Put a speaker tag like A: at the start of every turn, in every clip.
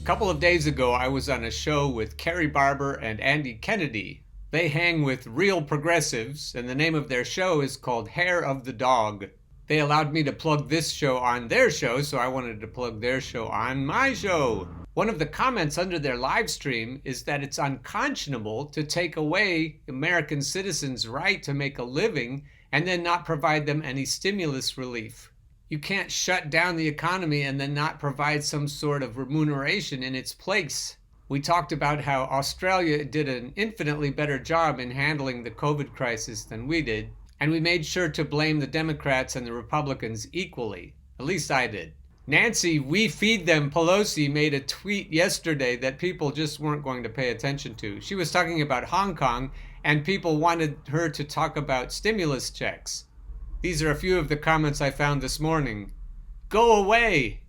A: couple of days ago, I was on a show with Carrie Barber and Andy Kennedy. They hang with real progressives, and the name of their show is called Hair of the Dog. They allowed me to plug this show on their show, so I wanted to plug their show on my show. One of the comments under their live stream is that it's unconscionable to take away American citizens' right to make a living and then not provide them any stimulus relief. You can't shut down the economy and then not provide some sort of remuneration in its place. We talked about how Australia did an infinitely better job in handling the COVID crisis than we did, and we made sure to blame the Democrats and the Republicans equally. At least I did. Nancy, we feed them Pelosi, made a tweet yesterday that people just weren't going to pay attention to. She was talking about Hong Kong, and people wanted her to talk about stimulus checks. These are a few of the comments I found this morning. Go away!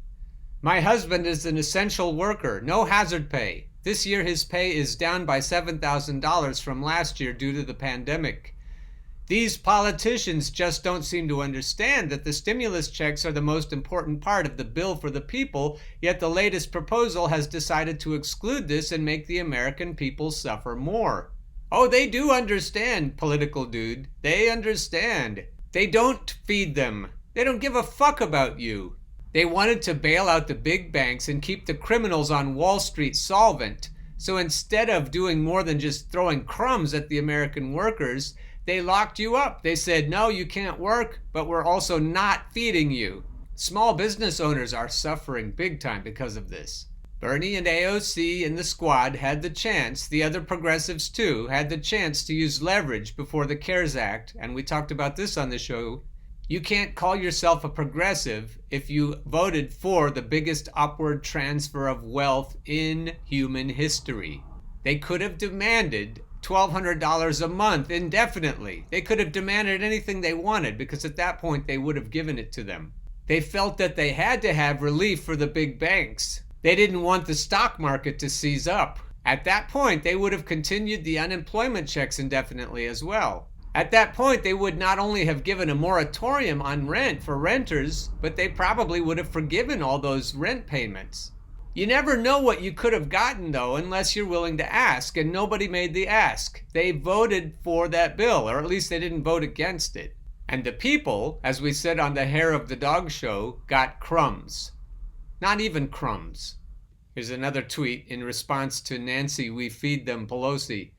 A: My husband is an essential worker, no hazard pay. This year his pay is down by $7,000 from last year due to the pandemic. These politicians just don't seem to understand that the stimulus checks are the most important part of the bill for the people, yet the latest proposal has decided to exclude this and make the American people suffer more. Oh, they do understand, political dude. They understand. They don't feed them. They don't give a fuck about you. They wanted to bail out the big banks and keep the criminals on Wall Street solvent. So instead of doing more than just throwing crumbs at the American workers, they locked you up. They said, no, you can't work, but we're also not feeding you. Small business owners are suffering big time because of this. Bernie and AOC and the squad had the chance, the other progressives too, had the chance to use leverage before the CARES Act, and we talked about this on the show. You can't call yourself a progressive if you voted for the biggest upward transfer of wealth in human history. They could have demanded $1,200 a month indefinitely. They could have demanded anything they wanted because at that point they would have given it to them. They felt that they had to have relief for the big banks. They didn't want the stock market to seize up. At that point, they would have continued the unemployment checks indefinitely as well. At that point, they would not only have given a moratorium on rent for renters, but they probably would have forgiven all those rent payments. You never know what you could have gotten, though, unless you're willing to ask, and nobody made the ask. They voted for that bill, or at least they didn't vote against it. And the people, as we said on the Hair of the Dog show, got crumbs. Not even crumbs. Here's another tweet in response to Nancy, we feed them Pelosi.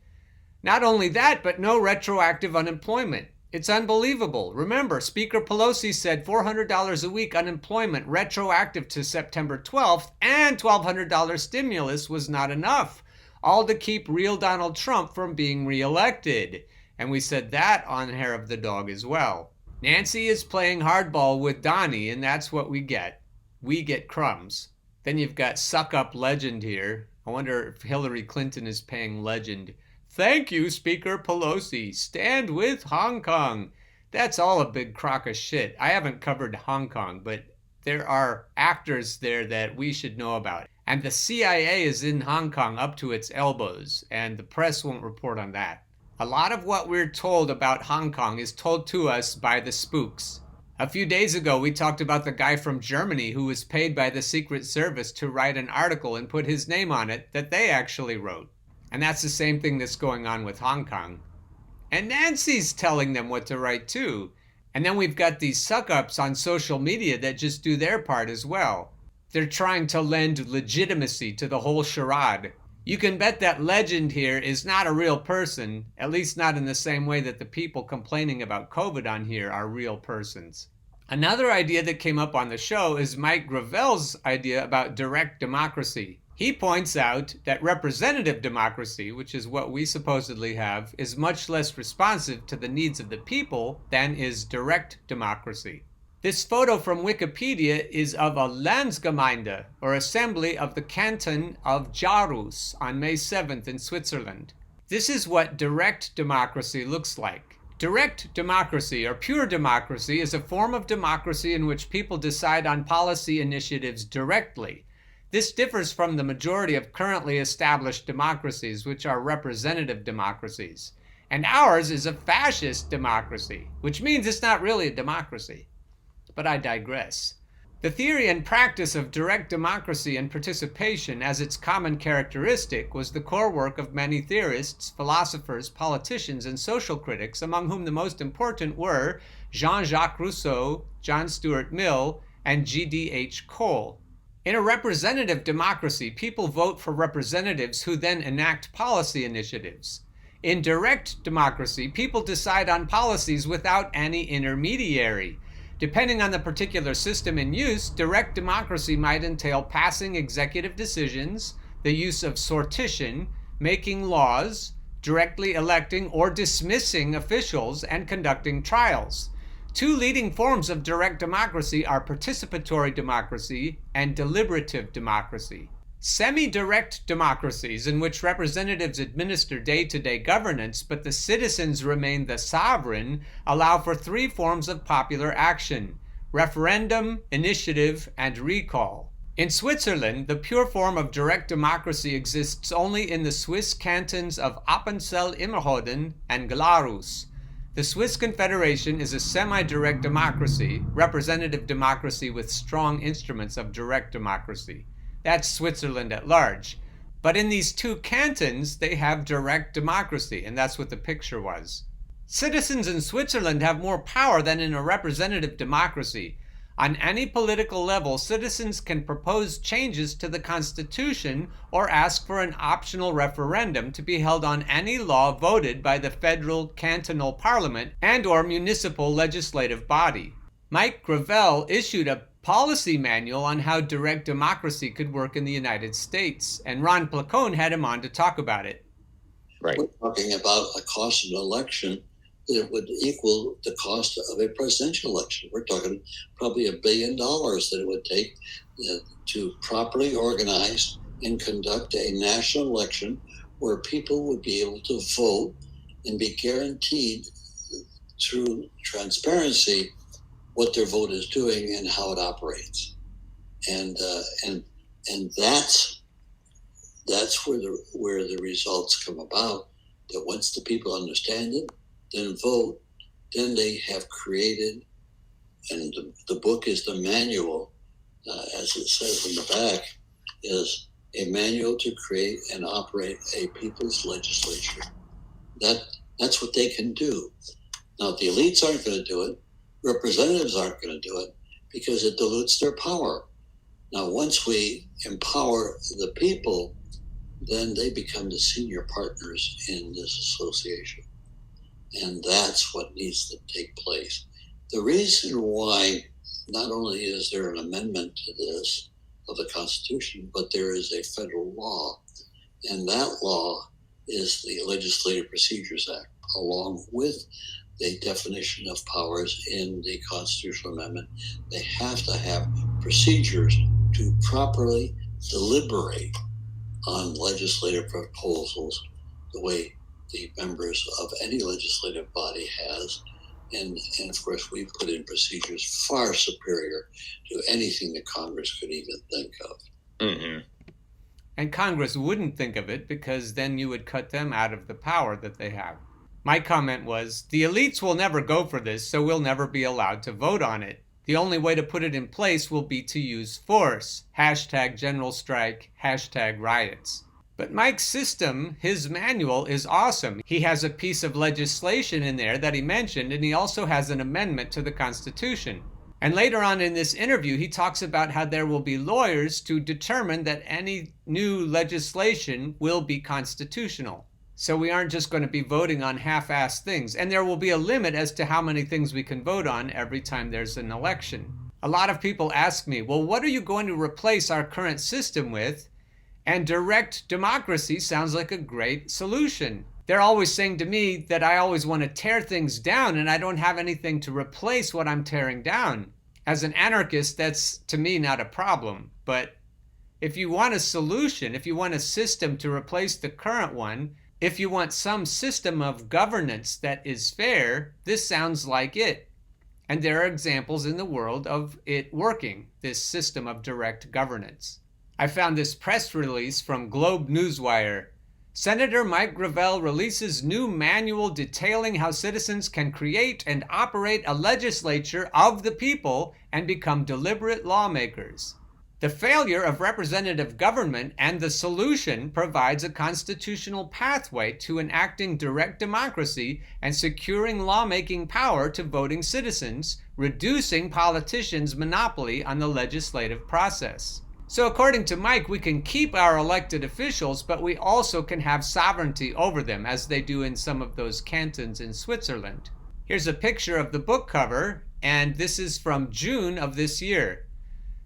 A: Not only that, but no retroactive unemployment. It's unbelievable. Remember, Speaker Pelosi said $400 a week unemployment retroactive to September 12th, and $1,200 stimulus was not enough. All to keep real Donald Trump from being reelected. And we said that on Hair of the Dog as well. Nancy is playing hardball with Donnie, and that's what we get. We get crumbs. Then you've got Suck Up Legend here. I wonder if Hillary Clinton is paying Legend. Thank you, Speaker Pelosi. Stand with Hong Kong. That's all a big crock of shit. I haven't covered Hong Kong, but there are actors there that we should know about. And the CIA is in Hong Kong up to its elbows, and the press won't report on that. A lot of what we're told about Hong Kong is told to us by the spooks. A few days ago, we talked about the guy from Germany who was paid by the Secret Service to write an article and put his name on it that they actually wrote. And that's the same thing that's going on with Hong Kong. And Nancy's telling them what to write too. And then we've got these suck-ups on social media that just do their part as well. They're trying to lend legitimacy to the whole charade. You can bet that Legend here is not a real person, at least not in the same way that the people complaining about COVID on here are real persons. Another idea that came up on the show is Mike Gravel's idea about direct democracy. He points out that representative democracy, which is what we supposedly have, is much less responsive to the needs of the people than is direct democracy. This photo from Wikipedia is of a Landsgemeinde, or assembly of the canton of Jarus on May 7th in Switzerland. This is what direct democracy looks like. Direct democracy, or pure democracy, is a form of democracy in which people decide on policy initiatives directly. This differs from the majority of currently established democracies, which are representative democracies. And ours is a fascist democracy, which means it's not really a democracy. But I digress. The theory and practice of direct democracy and participation as its common characteristic was the core work of many theorists, philosophers, politicians, and social critics, among whom the most important were Jean-Jacques Rousseau, John Stuart Mill, and G.D.H. Cole. In a representative democracy, people vote for representatives who then enact policy initiatives. In direct democracy, people decide on policies without any intermediary. Depending on the particular system in use, direct democracy might entail passing executive decisions, the use of sortition, making laws, directly electing or dismissing officials, and conducting trials. Two leading forms of direct democracy are participatory democracy and deliberative democracy. Semi-direct democracies, in which representatives administer day-to-day governance but the citizens remain the sovereign, allow for three forms of popular action: referendum, initiative, and recall. In Switzerland, the pure form of direct democracy exists only in the Swiss cantons of Appenzell-Innerrhoden and Glarus. The Swiss Confederation is a semi-direct democracy, representative democracy with strong instruments of direct democracy. That's Switzerland at large. But in these two cantons, they have direct democracy, and that's what the picture was. Citizens in Switzerland have more power than in a representative democracy. On any political level, citizens can propose changes to the Constitution or ask for an optional referendum to be held on any law voted by the federal cantonal parliament and/or municipal legislative body. Mike Gravel issued a policy manual on how direct democracy could work in the United States, and Ron Placone had him on to talk about it.
B: Right. We're talking about a cost of an election that would equal the cost of a presidential election. We're talking probably $1 billion that it would take to properly organize and conduct a national election where people would be able to vote and be guaranteed through transparency what their vote is doing and how it operates, and that's where the results come about. That once the people understand it, then vote, then they have created, and the book is the manual, as it says in the back, is a manual to create and operate a people's legislature. That's what they can do. Now the elites aren't going to do it. Representatives aren't going to do it because it dilutes their power. Now, once we empower the people, then they become the senior partners in this association. And that's what needs to take place. The reason why not only is there an amendment to this of the Constitution, but there is a federal law. And that law is the Legislative Procedures Act, along with the definition of powers in the constitutional amendment. They have to have procedures to properly deliberate on legislative proposals the way the members of any legislative body has. And of course, we put in procedures far superior to anything that Congress could even think of.
A: Mm-hmm. And Congress wouldn't think of it because then you would cut them out of the power that they have. My comment was, the elites will never go for this, so we'll never be allowed to vote on it. The only way to put it in place will be to use force. # general strike, # riots. But Mike's system, his manual, is awesome. He has a piece of legislation in there that he mentioned, and he also has an amendment to the Constitution. And later on in this interview, he talks about how there will be lawyers to determine that any new legislation will be constitutional. So we aren't just going to be voting on half-assed things. And there will be a limit as to how many things we can vote on every time there's an election. A lot of people ask me, well, what are you going to replace our current system with? And direct democracy sounds like a great solution. They're always saying to me that I always want to tear things down and I don't have anything to replace what I'm tearing down. As an anarchist, that's to me not a problem. But if you want a solution, if you want a system to replace the current one, if you want some system of governance that is fair, this sounds like it. And there are examples in the world of it working, this system of direct governance. I found this press release from Globe Newswire. Senator Mike Gravel releases new manual detailing how citizens can create and operate a legislature of the people and become deliberate lawmakers. The failure of representative government and the solution provides a constitutional pathway to enacting direct democracy and securing lawmaking power to voting citizens, reducing politicians' monopoly on the legislative process. So according to Mike, we can keep our elected officials, but we also can have sovereignty over them, as they do in some of those cantons in Switzerland. Here's a picture of the book cover, and this is from June of this year.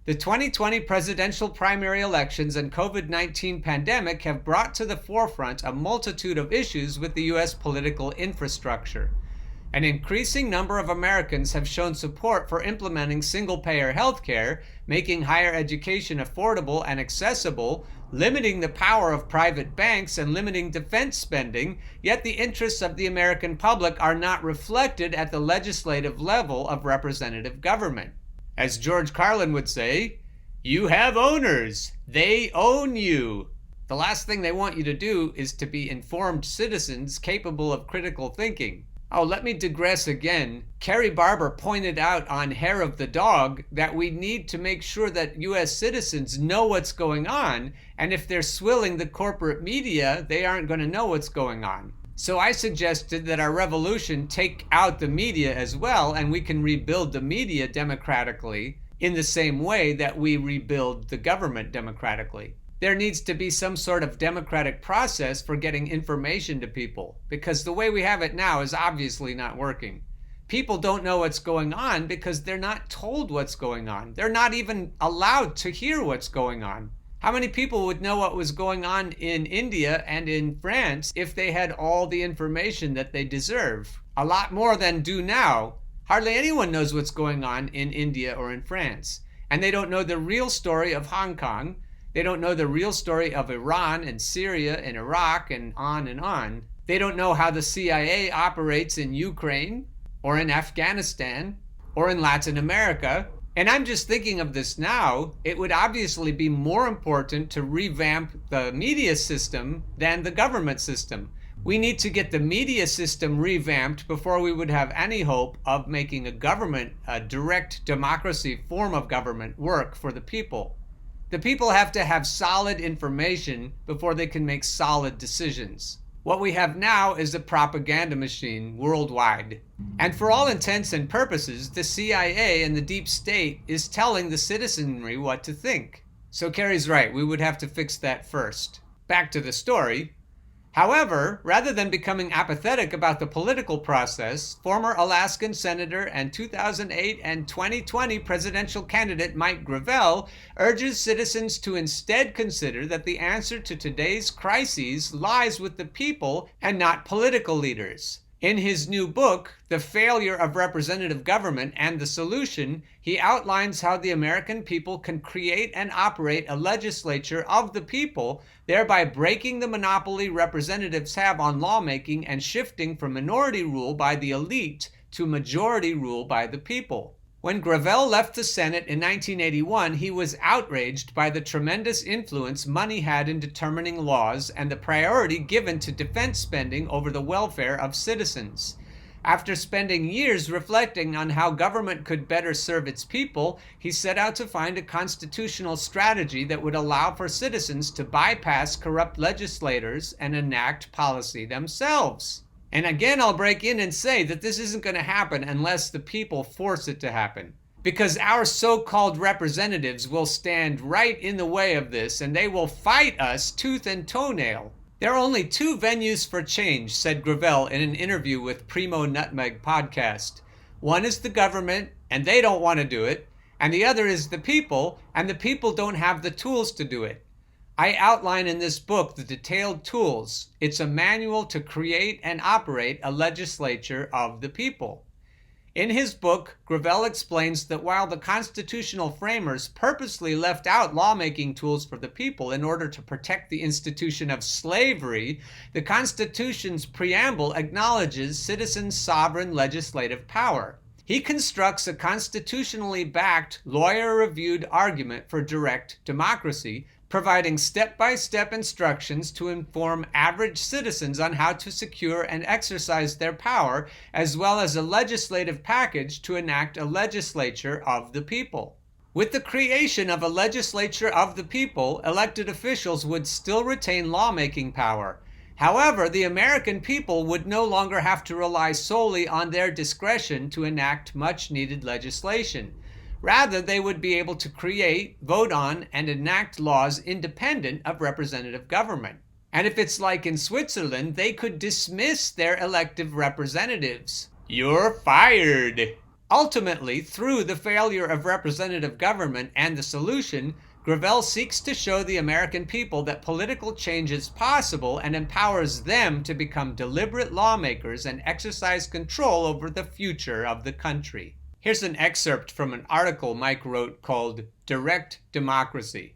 A: The 2020 presidential primary elections and COVID-19 pandemic have brought to the forefront a multitude of issues with the U.S. political infrastructure. An increasing number of Americans have shown support for implementing single-payer health care, making higher education affordable and accessible, limiting the power of private banks, and limiting defense spending, yet the interests of the American public are not reflected at the legislative level of representative government. As George Carlin would say, you have owners. They own you. The last thing they want you to do is to be informed citizens capable of critical thinking. Oh, let me digress again. Carrie Barber pointed out on Hair of the Dog that we need to make sure that U.S. citizens know what's going on, and if they're swilling the corporate media, they aren't going to know what's going on. So I suggested that our revolution take out the media as well, and we can rebuild the media democratically in the same way that we rebuild the government democratically. There needs to be some sort of democratic process for getting information to people, because the way we have it now is obviously not working. People don't know what's going on because they're not told what's going on. They're not even allowed to hear what's going on. How many people would know what was going on in India and in France if they had all the information that they deserve? A lot more than do now. Hardly anyone knows what's going on in India or in France. And they don't know the real story of Hong Kong. They don't know the real story of Iran and Syria and Iraq and on and on. They don't know how the CIA operates in Ukraine or in Afghanistan or in Latin America. And I'm just thinking of this now. It would obviously be more important to revamp the media system than the government system. We need to get the media system revamped before we would have any hope of making a direct democracy form of government work for the people. The people have to have solid information before they can make solid decisions. What we have now is a propaganda machine worldwide. And for all intents and purposes, the CIA and the deep state is telling the citizenry what to think. So Carrie's right, we would have to fix that first. Back to the story. However, rather than becoming apathetic about the political process, former Alaskan Senator and 2008 and 2020 presidential candidate Mike Gravel urges citizens to instead consider that the answer to today's crises lies with the people and not political leaders. In his new book, The Failure of Representative Government and the Solution, he outlines how the American people can create and operate a legislature of the people, thereby breaking the monopoly representatives have on lawmaking and shifting from minority rule by the elite to majority rule by the people. When Gravel left the Senate in 1981, he was outraged by the tremendous influence money had in determining laws and the priority given to defense spending over the welfare of citizens. After spending years reflecting on how government could better serve its people, he set out to find a constitutional strategy that would allow for citizens to bypass corrupt legislators and enact policy themselves. And again, I'll break in and say that this isn't going to happen unless the people force it to happen. Because our so-called representatives will stand right in the way of this, and they will fight us tooth and toenail. There are only two venues for change, said Gravel in an interview with Primo Nutmeg podcast. One is the government, and they don't want to do it. And the other is the people, and the people don't have the tools to do it. I outline in this book the detailed tools. It's a manual to create and operate a legislature of the people. In his book, Gravel explains that while the constitutional framers purposely left out lawmaking tools for the people in order to protect the institution of slavery, the Constitution's preamble acknowledges citizens' sovereign legislative power. He constructs a constitutionally backed, lawyer-reviewed argument for direct democracy providing step-by-step instructions to inform average citizens on how to secure and exercise their power, as well as a legislative package to enact a legislature of the people. With the creation of a legislature of the people, elected officials would still retain lawmaking power. However, the American people would no longer have to rely solely on their discretion to enact much-needed legislation. Rather, they would be able to create, vote on, and enact laws independent of representative government. And if it's like in Switzerland, they could dismiss their elected representatives. You're fired! Ultimately, through the failure of representative government and the solution, Gravel seeks to show the American people that political change is possible and empowers them to become deliberate lawmakers and exercise control over the future of the country. Here's an excerpt from an article Mike wrote called Direct Democracy.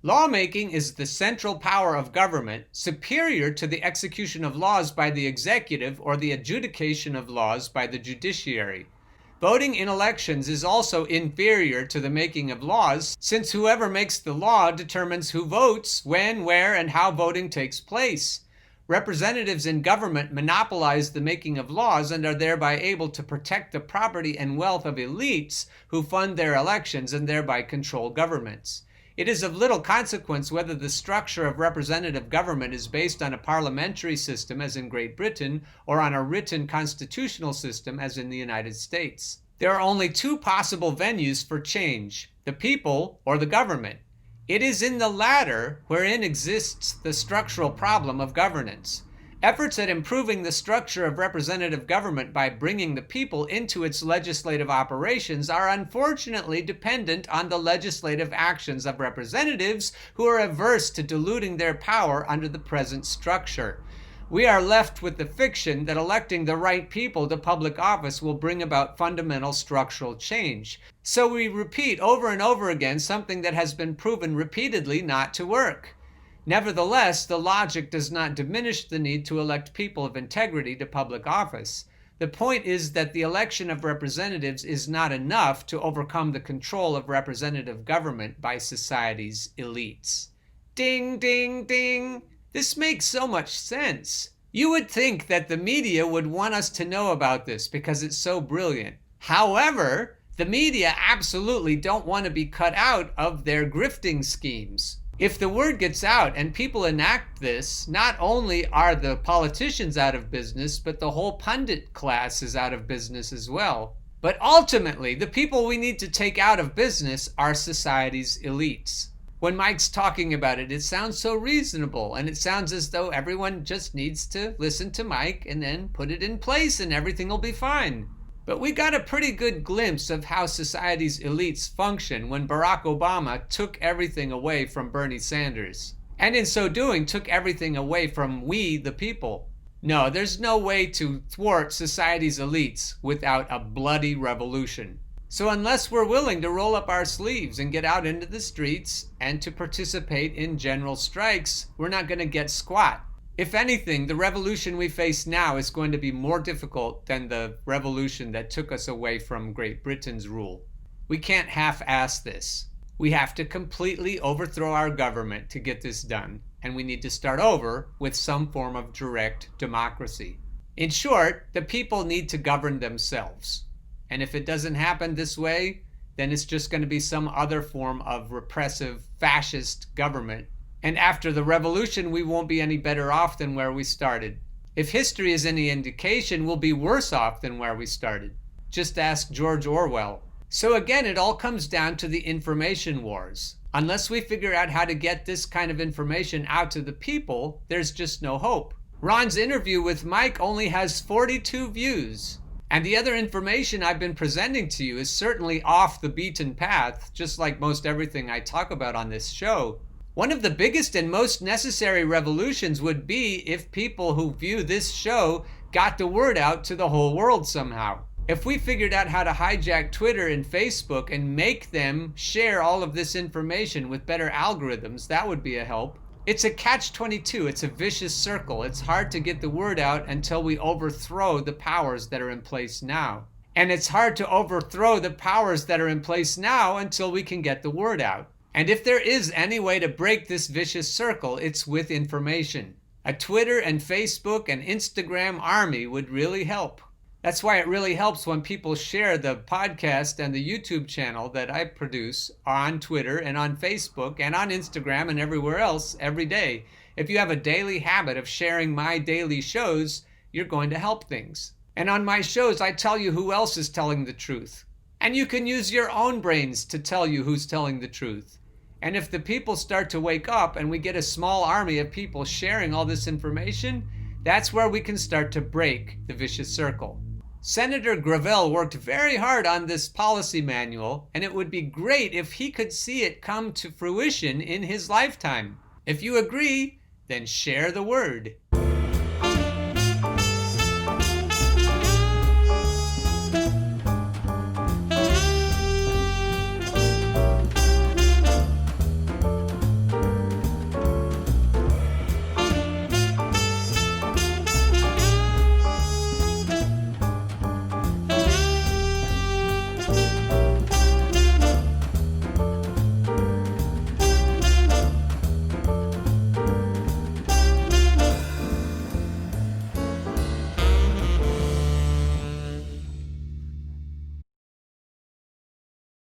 A: Lawmaking is the central power of government, superior to the execution of laws by the executive or the adjudication of laws by the judiciary. Voting in elections is also inferior to the making of laws, since whoever makes the law determines who votes, when, where, and how voting takes place. Representatives in government monopolize the making of laws and are thereby able to protect the property and wealth of elites who fund their elections and thereby control governments. It is of little consequence whether the structure of representative government is based on a parliamentary system, as in Great Britain, or on a written constitutional system, as in the United States. There are only two possible venues for change: the people or the government. It is in the latter wherein exists the structural problem of governance. Efforts at improving the structure of representative government by bringing the people into its legislative operations are unfortunately dependent on the legislative actions of representatives who are averse to diluting their power under the present structure. We are left with the fiction that electing the right people to public office will bring about fundamental structural change. So we repeat over and over again something that has been proven repeatedly not to work. Nevertheless, the logic does not diminish the need to elect people of integrity to public office. The point is that the election of representatives is not enough to overcome the control of representative government by society's elites. Ding, ding, ding! This makes so much sense. You would think that the media would want us to know about this because it's so brilliant. However, the media absolutely don't want to be cut out of their grifting schemes. If the word gets out and people enact this, not only are the politicians out of business, but the whole pundit class is out of business as well. But ultimately, the people we need to take out of business are society's elites. When Mike's talking about it, it sounds so reasonable, and it sounds as though everyone just needs to listen to Mike and then put it in place and everything will be fine. But we got a pretty good glimpse of how society's elites function when Barack Obama took everything away from Bernie Sanders. And in so doing, took everything away from we, the people. No, there's no way to thwart society's elites without a bloody revolution. So unless we're willing to roll up our sleeves and get out into the streets and to participate in general strikes, we're not going to get squat. If anything, the revolution we face now is going to be more difficult than the revolution that took us away from Great Britain's rule. We can't half-ass this. We have to completely overthrow our government to get this done, and we need to start over with some form of direct democracy. In short, the people need to govern themselves. And if it doesn't happen this way, then it's just going to be some other form of repressive, fascist government. And after the revolution, we won't be any better off than where we started. If history is any indication, we'll be worse off than where we started. Just ask George Orwell. So again, it all comes down to the information wars. Unless we figure out how to get this kind of information out to the people, there's just no hope. Ron's interview with Mike only has 42 views. And the other information I've been presenting to you is certainly off the beaten path, just like most everything I talk about on this show. One of the biggest and most necessary revolutions would be if people who view this show got the word out to the whole world somehow. If we figured out how to hijack Twitter and Facebook and make them share all of this information with better algorithms, that would be a help. It's a catch-22. It's a vicious circle. It's hard to get the word out until we overthrow the powers that are in place now. And it's hard to overthrow the powers that are in place now until we can get the word out. And if there is any way to break this vicious circle, it's with information. A Twitter and Facebook and Instagram army would really help. That's why it really helps when people share the podcast and the YouTube channel that I produce on Twitter and on Facebook and on Instagram and everywhere else every day. If you have a daily habit of sharing my daily shows, you're going to help things. And on my shows, I tell you who else is telling the truth. And you can use your own brains to tell you who's telling the truth. And if the people start to wake up and we get a small army of people sharing all this information, that's where we can start to break the vicious circle. Senator Gravel worked very hard on this policy manual, and it would be great if he could see it come to fruition in his lifetime. If you agree, then share the word.